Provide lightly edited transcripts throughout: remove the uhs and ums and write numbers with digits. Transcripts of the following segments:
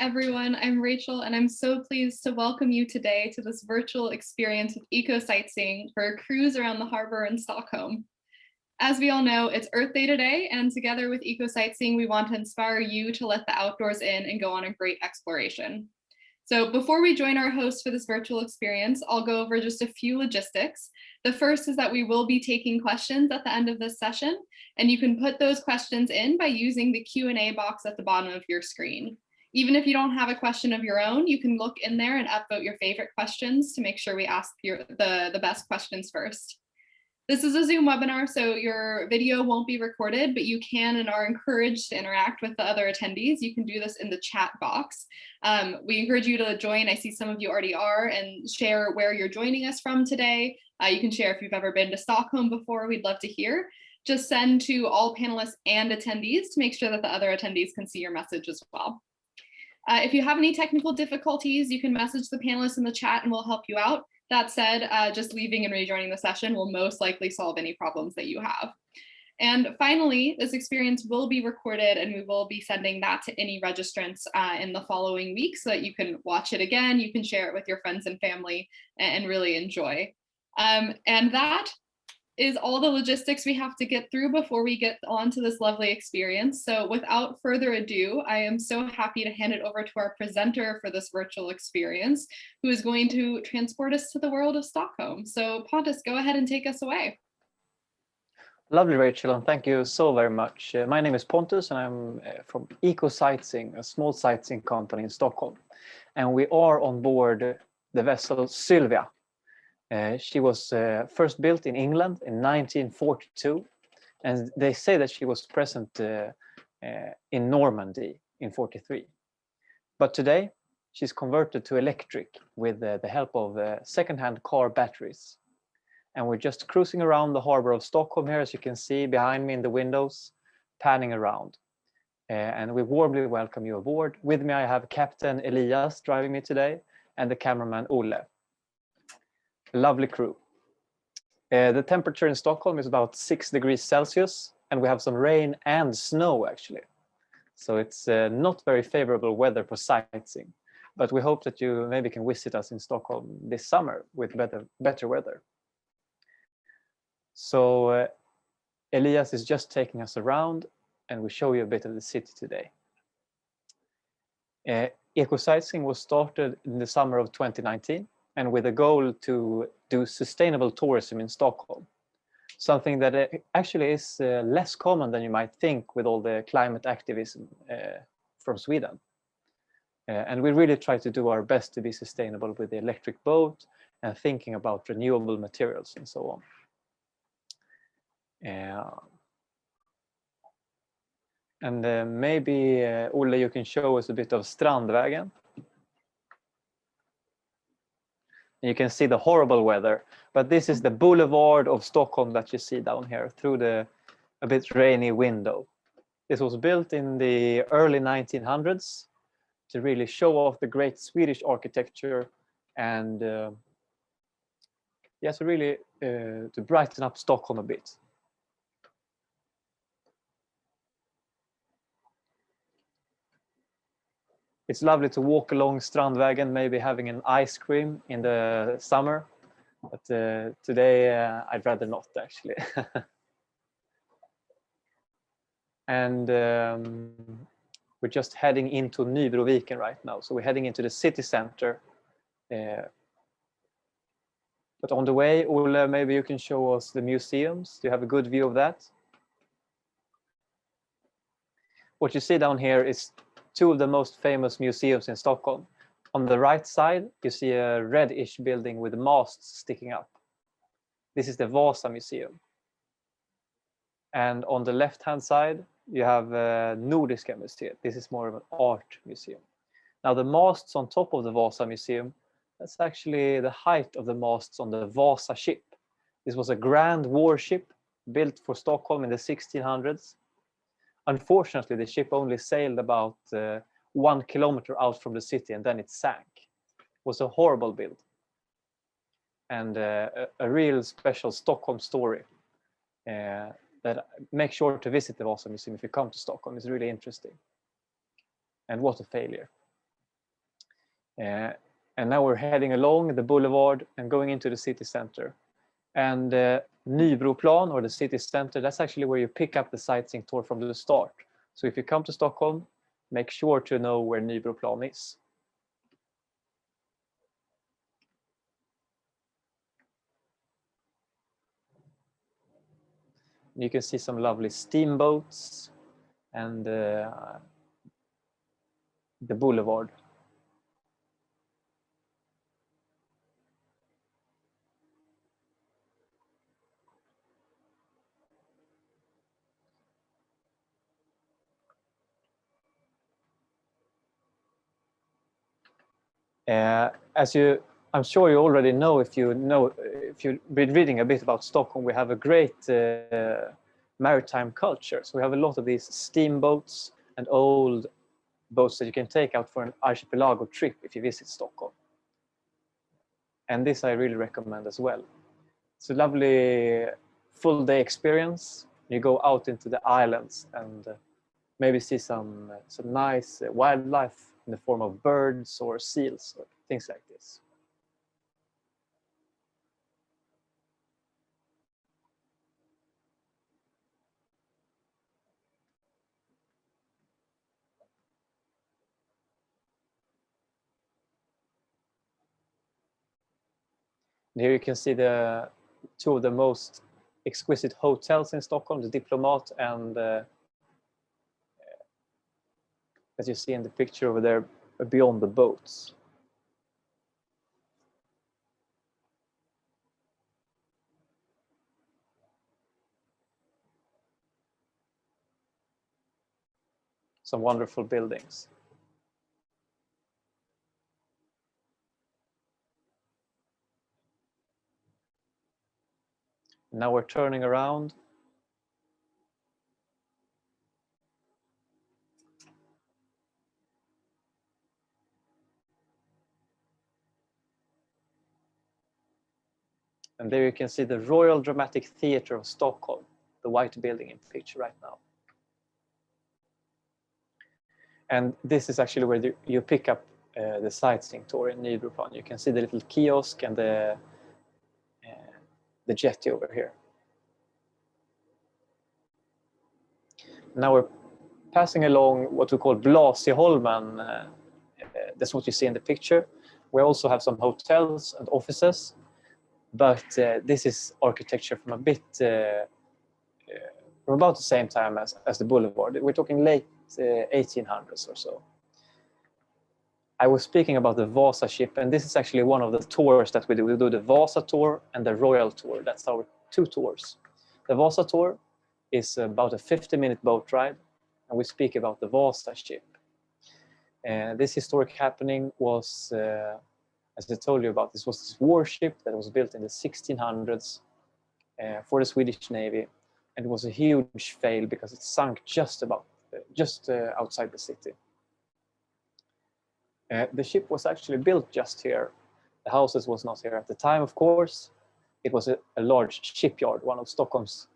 everyone, I'm Rachel and I'm so pleased to welcome you today to this virtual experience with Ecosightseeing for a cruise around the harbor in Stockholm. As we all know, it's Earth Day today, and together with Ecosightseeing, we want to inspire you to let the outdoors in and go on a great exploration. So before we join our host for this virtual experience, I'll go over just a few logistics. The first is that we will be taking questions at the end of this session, and you can put those questions in by using the Q&A box at the bottom of your screen. Even if you don't have a question of your own, you can look in there and upvote your favorite questions to make sure we ask the best questions first. This is a Zoom webinar, so your video won't be recorded, but you can and are encouraged to interact with the other attendees. You can do this in the chat box. We encourage you to join. I see some of you already are, and share where you're joining us from today. You can share if you've ever been to Stockholm before. We'd love to hear. Just send to all panelists and attendees to make sure that the other attendees can see your message as well. If you have any technical difficulties, you can message the panelists in the chat and we'll help you out. That said, just leaving and rejoining the session will most likely solve any problems that you have. And finally, this experience will be recorded and we will be sending that to any registrants in the following week so that you can watch it again, you can share it with your friends and family and really enjoy. And that is all the logistics we have to get through before we get on to this lovely experience. So without further ado, I am so happy to hand it over to our presenter for this virtual experience, who is going to transport us to the world of Stockholm. So Pontus, go ahead and take us away. Lovely, Rachel, and thank you so very much. My name is Pontus and I'm from Ecosightseeing, a small sightseeing company in Stockholm. And we are on board the vessel Sylvia. She was first built in England in 1942, and they say that she was present in Normandy in 43. But today, she's converted to electric with the help of second-hand car batteries. And we're just cruising around the harbor of Stockholm here, as you can see behind me in the windows, panning around. And we warmly welcome you aboard. With me, I have Captain Elias driving me today, and the cameraman Olle. Lovely crew. The temperature in Stockholm is about 6 degrees Celsius, and we have some rain and snow actually. So it's not very favorable weather for sightseeing, but we hope that you maybe can visit us in Stockholm this summer with better weather. So Elias is just taking us around and we show you a bit of the city today. Ecosightseeing was started in the summer of 2019. And with a goal to do sustainable tourism in Stockholm. Something that actually is less common than you might think with all the climate activism from Sweden. And we really try to do our best to be sustainable with the electric boat and thinking about renewable materials and so on. And maybe, Olle, you can show us a bit of Strandvägen. You can see the horrible weather, but this is the boulevard of Stockholm that you see down here through the a bit rainy window. This was built in the early 1900s to really show off the great Swedish architecture and yes, really to brighten up Stockholm a bit. It's lovely to walk along Strandvägen, maybe having an ice cream in the summer, but today I'd rather not actually. And we're just heading into Nybroviken right now, so we're heading into the city center. But on the way, Olle, maybe you can show us the museums. Do you have a good view of that? What you see down here is two of the most famous museums in Stockholm. On the right side, you see a reddish building with masts sticking up. This is the Vasa Museum. And on the left-hand side, you have Nordiska Museet. This is more of an art museum. Now the masts on top of the Vasa Museum, that's actually the height of the masts on the Vasa ship. This was a grand warship built for Stockholm in the 1600s. Unfortunately, the ship only sailed about 1 kilometer out from the city and then it sank. It was a horrible build. And a real special Stockholm story that make sure to visit the Vasa Museum if you come to Stockholm. It's really interesting. And what a failure. And now we're heading along the boulevard and going into the city center. And Nybroplan, or the city center, that's actually where you pick up the sightseeing tour from the start. So if you come to Stockholm, make sure to know where Nybroplan is. You can see some lovely steamboats and the boulevard. I'm sure you already know, if you've been reading a bit about Stockholm, we have a great maritime culture. So we have a lot of these steamboats and old boats that you can take out for an archipelago trip if you visit Stockholm. And this I really recommend as well. It's a lovely full day experience. You go out into the islands and maybe see some nice wildlife in the form of birds or seals or things like this. And here you can see the two of the most exquisite hotels in Stockholm, the Diplomat and as you see in the picture over there, beyond the boats. Some wonderful buildings. Now we're turning around. And there you can see the Royal Dramatic Theatre of Stockholm, the white building in the picture right now. And this is actually where you pick up the sightseeing tour in Nybroplan. You can see the little kiosk and the jetty over here. Now we're passing along what we call Blasieholmen. That's what you see in the picture. We also have some hotels and offices, but this is architecture from from about the same time as the boulevard. We're talking late 1800s or so. I was speaking about the Vasa ship, and this is actually one of the tours that we do. We do the Vasa tour and the Royal tour. That's our two tours. The Vasa tour is about a 50-minute boat ride, and we speak about the Vasa ship. This historic happening was, as I told you about, this was this warship that was built in the 1600s for the Swedish Navy, and it was a huge fail because it sunk just outside the city. The ship was actually built just here. The houses was not here at the time, of course. It was a large shipyard, one of Stockholm's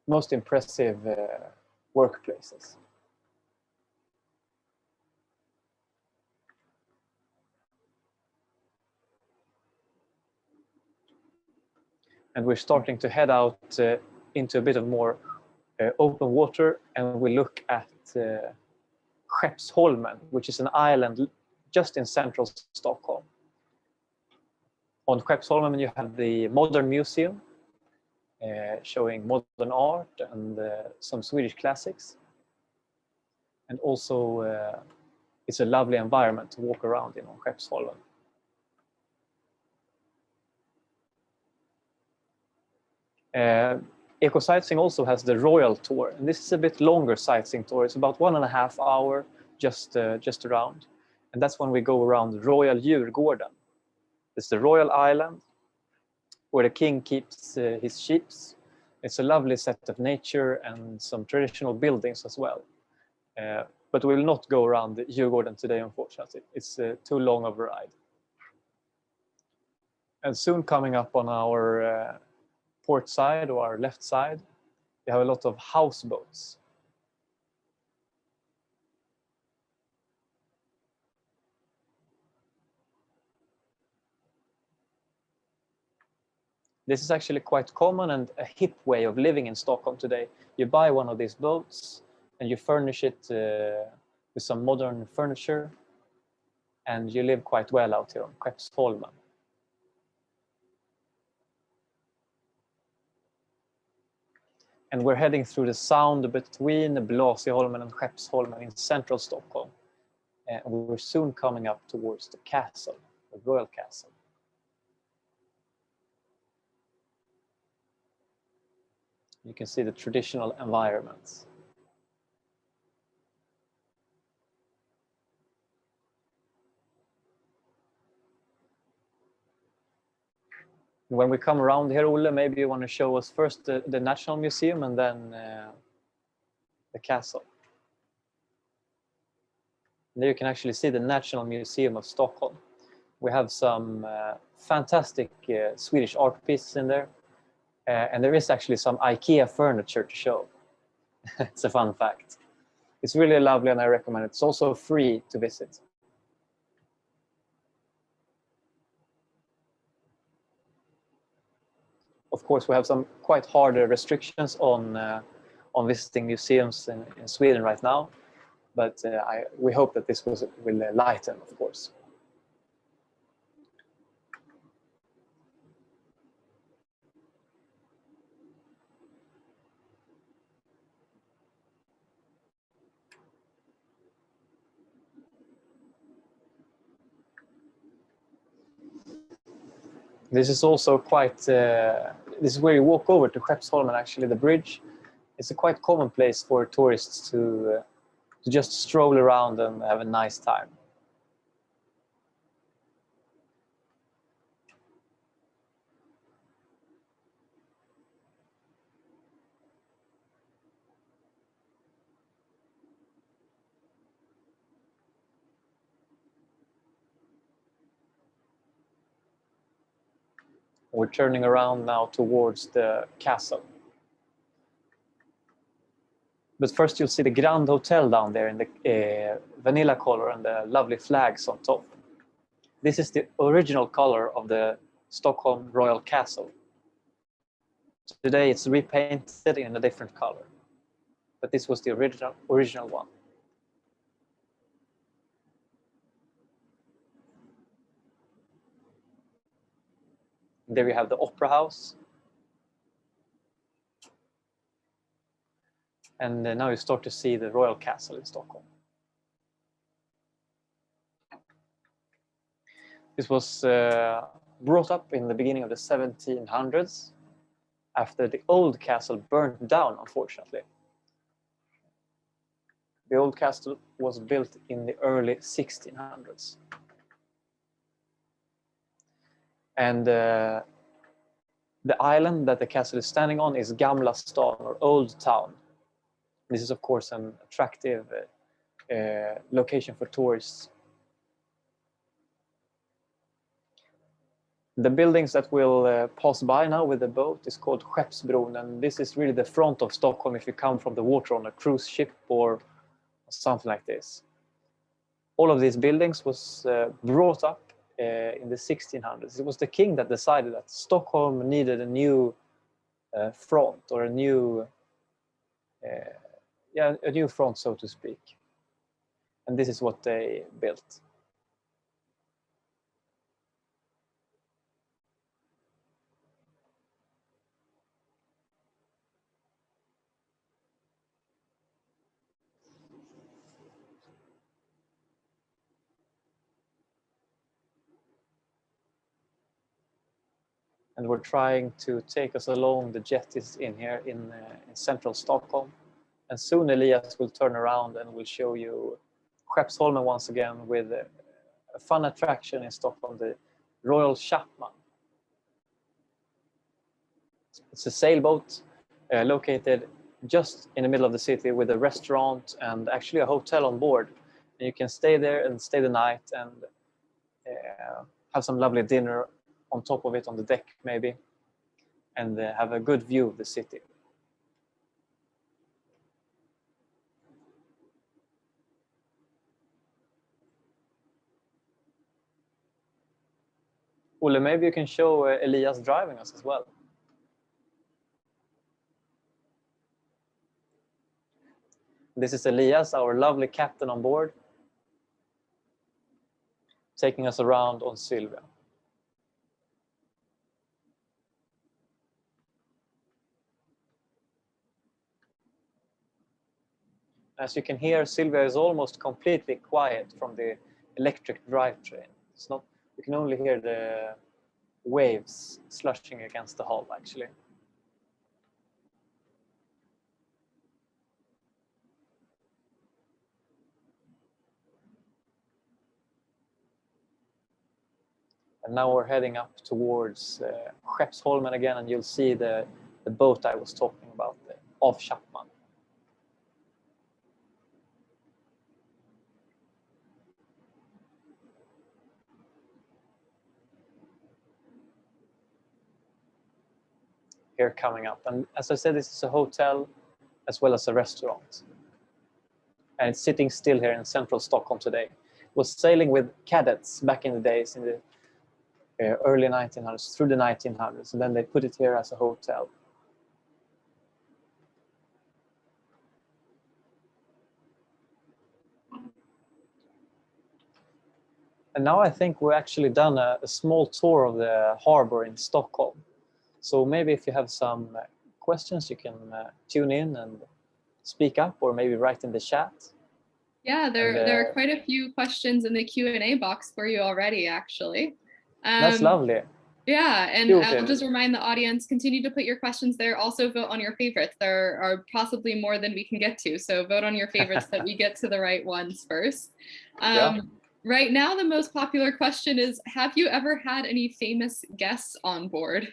most impressive workplaces. And we're starting to head out into a bit of more open water, and we look at Skeppsholmen, which is an island just in central Stockholm. On Skeppsholmen you have the Modern Museum showing modern art and some Swedish classics. And also it's a lovely environment to walk around in on Skeppsholmen. Ecosightseeing also has the Royal tour, and this is a bit longer sightseeing tour. It's about 1.5 hours just around, and that's when we go around Royal Djurgården. It's the Royal Island where the king keeps his sheep. It's a lovely set of nature and some traditional buildings as well. But we will not go around the Djurgården today, unfortunately. It's too long of a ride. And soon coming up on our port side or our left side, we have a lot of houseboats. This is actually quite common and a hip way of living in Stockholm today. You buy one of these boats and you furnish it with some modern furniture, and you live quite well out here on Skeppsholmen. And we're heading through the sound between Blasieholmen and Skeppsholmen in central Stockholm. And we're soon coming up towards the castle, the royal castle. You can see the traditional environments. When we come around here, Olle, maybe you want to show us first the National Museum and then the castle. And there you can actually see the National Museum of Stockholm. We have some fantastic Swedish art pieces in there. And there is actually some IKEA furniture to show. It's a fun fact. It's really lovely and I recommend it. It's also free to visit. Of course, we have some quite hard restrictions on visiting museums in Sweden right now, but we hope that this will lighten, of course. This is also quite, this is where you walk over to Skeppsholmen, actually, the bridge. It's a quite common place for tourists to just stroll around and have a nice time. We're turning around now towards the castle. But first you'll see the Grand Hotel down there in the vanilla color and the lovely flags on top. This is the original color of the Stockholm Royal Castle. Today it's repainted in a different color, but this was the original one. There you have the Opera House. And now you start to see the Royal Castle in Stockholm. This was brought up in the beginning of the 1700s after the old castle burned down, unfortunately. The old castle was built in the early 1600s. And the island that the castle is standing on is Gamla Stan, or Old Town. This is, of course, an attractive location for tourists. The buildings that we'll pass by now with the boat is called Skeppsbron, and this is really the front of Stockholm if you come from the water on a cruise ship or something like this. All of these buildings was brought up in the 1600s. It was the king that decided that Stockholm needed a new front, or a new front, so to speak. And this is what they built. And we're trying to take us along the jetties in here in central Stockholm. And soon Elias will turn around and will show you Skeppsholmen once again with a fun attraction in Stockholm, the Royal Chapman. It's a sailboat located just in the middle of the city with a restaurant and actually a hotel on board. And you can stay there and stay the night and have some lovely dinner on top of it on the deck maybe, and have a good view of the city. Olle, maybe you can show Elias driving us as well. This is Elias, our lovely captain on board, taking us around on Sylvia. As you can hear, Sylvia is almost completely quiet from the electric drivetrain. It's not, you can only hear the waves slushing against the hull, actually. And now we're heading up towards Skeppsholmen again, and you'll see the boat I was talking about, off Chapman. Here coming up. And as I said, this is a hotel as well as a restaurant. And it's sitting still here in central Stockholm today. It was sailing with cadets back in the days, in the early 1900s, through the 1900s, and then they put it here as a hotel. And now I think we've actually done a small tour of the harbor in Stockholm. So maybe if you have some questions, you can tune in and speak up, or maybe write in the chat. Yeah, there are quite a few questions in the Q&A box for you already, actually. That's lovely. Yeah, and I'll just remind the audience, continue to put your questions there. Also vote on your favorites. There are possibly more than we can get to, so vote on your favorites that we get to the right ones first. Yeah. Right now, the most popular question is, have you ever had any famous guests on board?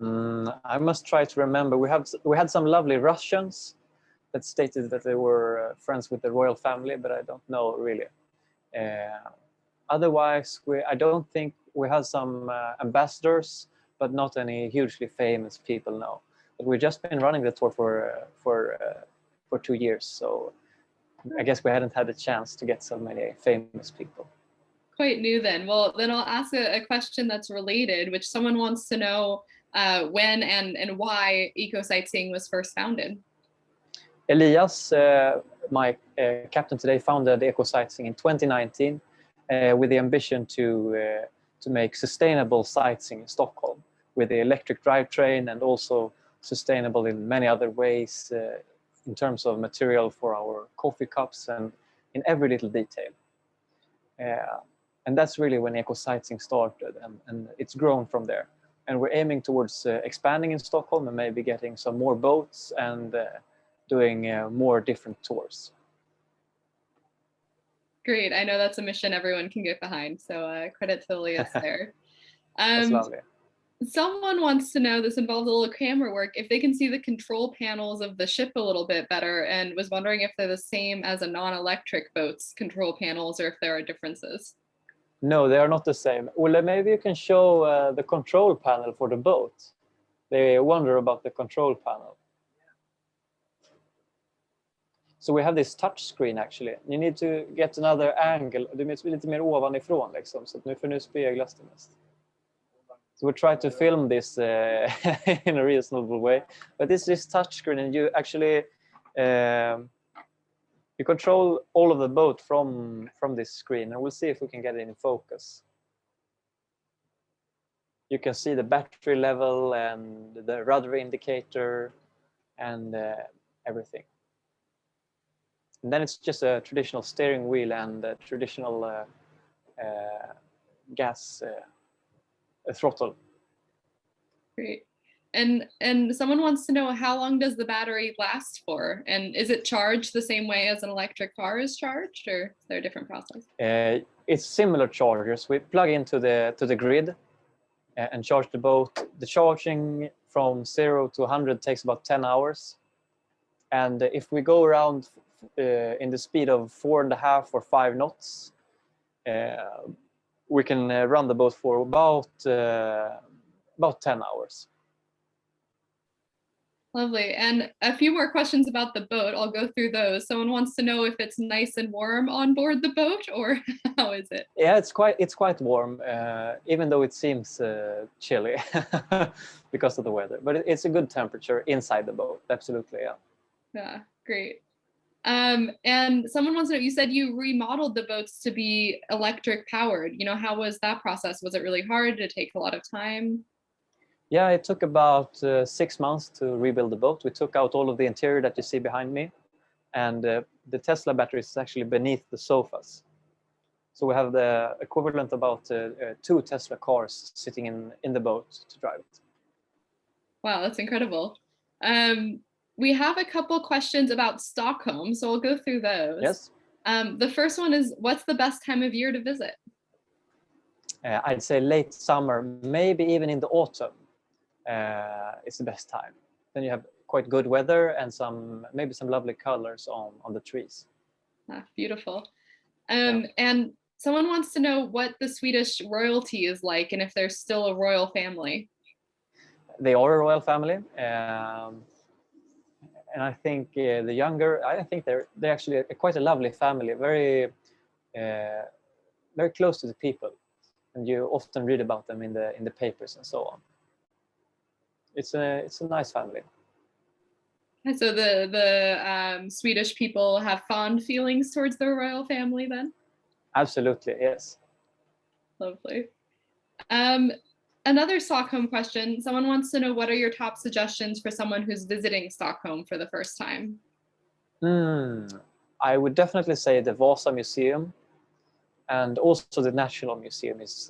I must try to remember. We had some lovely Russians that stated that they were friends with the royal family, but I don't know really. Otherwise, I don't think we had some ambassadors, but not any hugely famous people now. But we've just been running the tour for 2 years, so I guess we hadn't had a chance to get so many famous people. Quite new then. Well, then I'll ask a question that's related, which someone wants to know when and why Ecosightseeing was first founded. Elias, my captain today, founded Ecosightseeing in 2019 with the ambition to make sustainable sightseeing in Stockholm with the electric drivetrain, and also sustainable in many other ways in terms of material for our coffee cups and in every little detail. And that's really when Ecosightseeing started, and it's grown from there. And we're aiming towards expanding in Stockholm and maybe getting some more boats and doing more different tours. Great. I know that's a mission everyone can get behind, so credit to Elias there. That's lovely. Someone wants to know, this involves a little camera work, if they can see the control panels of the ship a little bit better, and was wondering if they're the same as a non-electric boat's control panels, or if there are differences. No, they are not the same. Well, maybe you can show the control panel for the boat. They wonder about the control panel. So we have this touch screen actually. You need to get another angle. Du måste lite mer ovanifrån liksom, så att nu speglas det mest. So we try to film this in a reasonable way. But this is touch screen, and you actually you control all of the boat from this screen, and we'll see if we can get it in focus. You can see the battery level and the rudder indicator and everything. And then it's just a traditional steering wheel and a traditional gas throttle. Great. And someone wants to know, how long does the battery last for? And is it charged the same way as an electric car is charged, or is there a different process? It's similar chargers. We plug into the grid and charge the boat. The charging from 0 to 100 takes about 10 hours. And if we go around in the speed of 4.5 or 5 knots, we can run the boat for about 10 hours. Lovely. And a few more questions about the boat. I'll go through those. Someone wants to know if it's nice and warm on board the boat, or how is it? Yeah, it's quite warm, even though it seems chilly because of the weather. But it's a good temperature inside the boat. Absolutely, yeah. Yeah, great. And someone wants to know, you said you remodeled the boats to be electric powered. How was that process? Was it really hard? Did it take a lot of time? Yeah, it took about 6 months to rebuild the boat. We took out all of the interior that you see behind me, and the Tesla battery is actually beneath the sofas. So we have the equivalent about 2 Tesla cars sitting in the boat to drive it. Wow, that's incredible. We have a couple questions about Stockholm, so we'll go through those. Yes. The first one is, what's the best time of year to visit? I'd say late summer, maybe even in the autumn. It's the best time. Then you have quite good weather and maybe some lovely colors on the trees. Beautiful. And someone wants to know what the Swedish royalty is like and if there's still a royal family. They are a royal family, and I think I think they're actually quite a lovely family, very very close to the people, and you often read about them in the papers and so on. It's a nice family. And so the Swedish people have fond feelings towards the royal family then? Absolutely, yes. Lovely. Another Stockholm question. Someone wants to know, what are your top suggestions for someone who's visiting Stockholm for the first time? I would definitely say the Vasa Museum, and also the National Museum is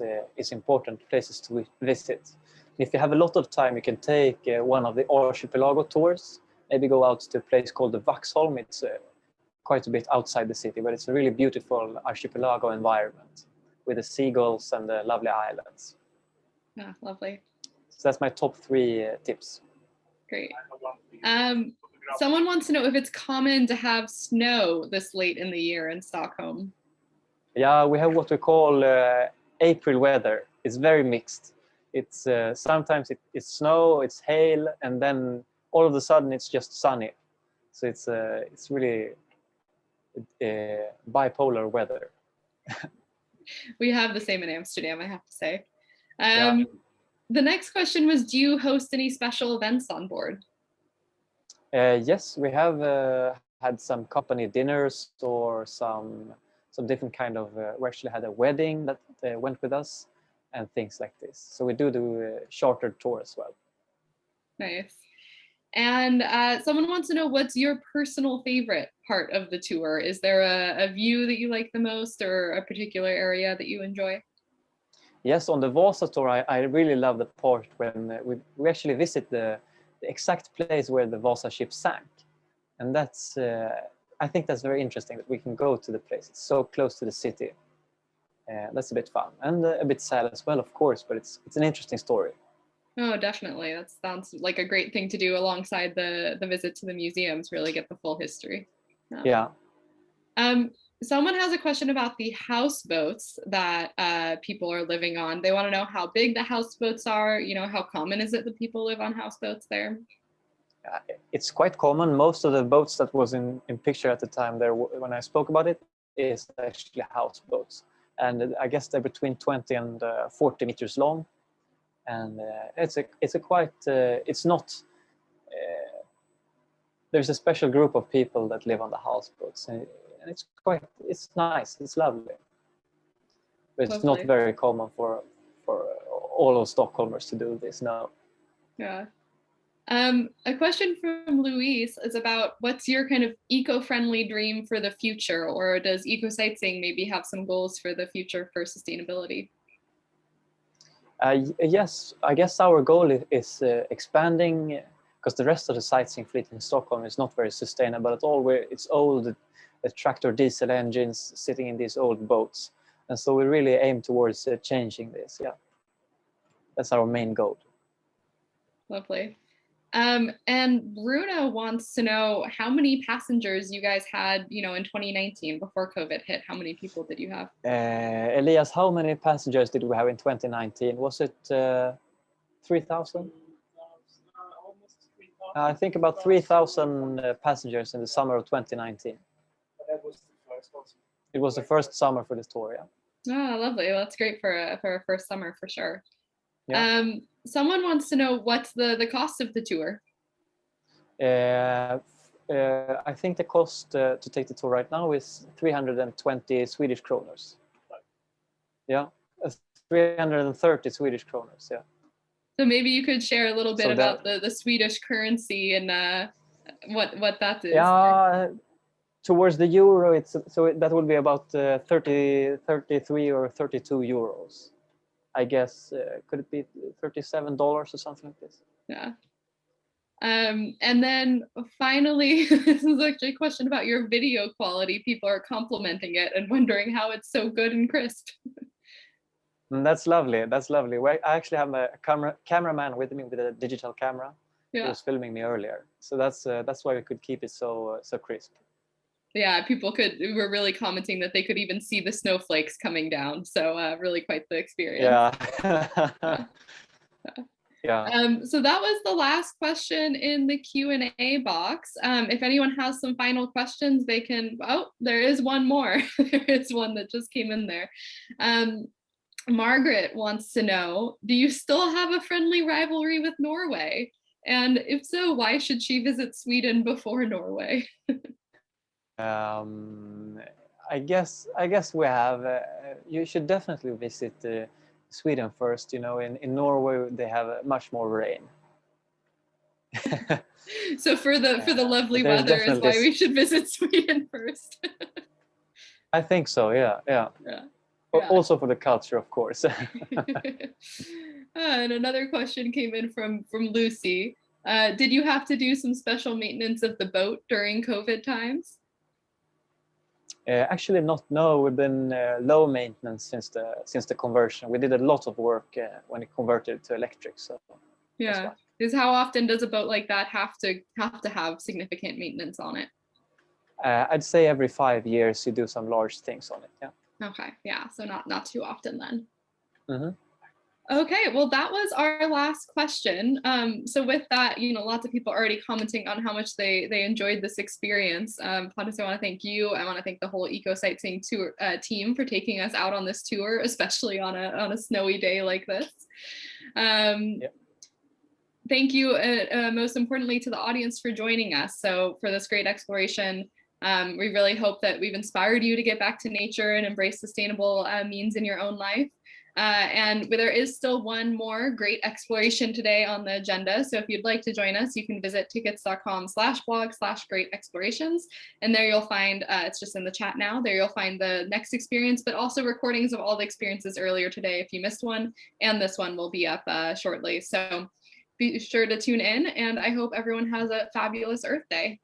important places to visit. If you have a lot of time, you can take one of the archipelago tours. Maybe go out to a place called the Vaxholm. It's quite a bit outside the city, but it's a really beautiful archipelago environment with the seagulls and the lovely islands. Yeah, lovely. So that's my top 3 tips. Great. Someone wants to know if it's common to have snow this late in the year in Stockholm. Yeah, we have what we call April weather. It's very mixed. It's sometimes it's snow, it's hail, and then all of a sudden it's just sunny. So it's really bipolar weather. We have the same in Amsterdam, I have to say. Yeah. The next question was, do you host any special events on board? Yes, we have had some company dinners or some different kind of. We actually had a wedding that went with us and things like this. So we do a chartered tour as well. Nice. And someone wants to know, what's your personal favorite part of the tour? Is there a view that you like the most, or a particular area that you enjoy? Yes, on the Vasa tour, I really love the part when we actually visit the exact place where the Vasa ship sank. And that's, I think that's very interesting that we can go to the place. It's so close to the city. That's a bit fun and a bit sad as well, of course, but it's an interesting story. Oh, definitely. That sounds like a great thing to do alongside the visit to the museums, really get the full history. Yeah. Someone has a question about the houseboats that people are living on. They want to know how big the houseboats are. How common is it that people live on houseboats there? It's quite common. Most of the boats that was in picture at the time there when I spoke about it is actually houseboats, and I guess they're between 20 and 40 meters long, and it's a quite it's not. There's a special group of people that live on the houseboats, and it's nice, it's lovely, but it's not very common for all of Stockholmers to do this now. Yeah. A question from Luis is about, what's your kind of eco-friendly dream for the future, or does Ecosightseeing maybe have some goals for the future for sustainability? Yes, I guess our goal is expanding, because the rest of the sightseeing fleet in Stockholm is not very sustainable at all. It's old tractor diesel engines sitting in these old boats, and so we really aim towards changing this. Yeah, that's our main goal. Lovely. And Bruno wants to know how many passengers you guys had, in 2019 before COVID hit. How many people did you have? Elias, how many passengers did we have in 2019? Was it 3,000? Almost 3,000. I think about 3,000 passengers in the summer of 2019. That was the first one. It was the first summer for this tour, yeah. Oh, lovely. Well, that's great for a first summer for sure. Yeah. Someone wants to know, what's the cost of the tour? I think the cost to take the tour right now is 320 Swedish kroners. Yeah, 330 Swedish kroners. Yeah. So maybe you could share a little bit So about the Swedish currency and what that is. Yeah, towards the euro, that would be about 33 or 32 euros. I guess could it be $37 or something like this? Yeah. And then finally, this is actually a question about your video quality. People are complimenting it and wondering how it's so good and crisp. That's lovely. That's lovely. I actually have a cameraman with me with a digital camera. He Yeah. was filming me earlier, so that's why we could keep it so crisp. Yeah, people were really commenting that they could even see the snowflakes coming down. So really quite the experience. Yeah. Yeah. So that was the last question in the Q&A box. If anyone has some final questions, they can, oh, there is one more. There is one that just came in there. Margaret wants to know, do you still have a friendly rivalry with Norway? And if so, why should she visit Sweden before Norway? I guess we have. You should definitely visit Sweden first. You know, in Norway they have much more rain. So for the lovely weather is why we should visit Sweden first. I think so. Yeah. Yeah. Also for the culture, of course. And another question came in from Lucy. Did you have to do some special maintenance of the boat during COVID times? Actually, not. No, we've been low maintenance since the conversion. We did a lot of work when it converted to electric. So yeah, because how often does a boat like that have to have significant maintenance on it? I'd say every 5 years you do some large things on it. Yeah. Okay. Yeah. So not too often then. Mm-hmm. Okay, well, that was our last question. So with that, lots of people already commenting on how much they enjoyed this experience. Pontus, I want to thank you. I want to thank the whole Ecosightseeing tour team for taking us out on this tour, especially on a snowy day like this. Thank you, most importantly, to the audience for joining us. So for this great exploration, we really hope that we've inspired you to get back to nature and embrace sustainable means in your own life. And there is still one more great exploration today on the agenda. So if you'd like to join us, you can visit tiqets.com/blog/great-explorations. And there you'll find, it's just in the chat now, there you'll find the next experience, but also recordings of all the experiences earlier today if you missed one. And this one will be up shortly. So be sure to tune in, and I hope everyone has a fabulous Earth Day.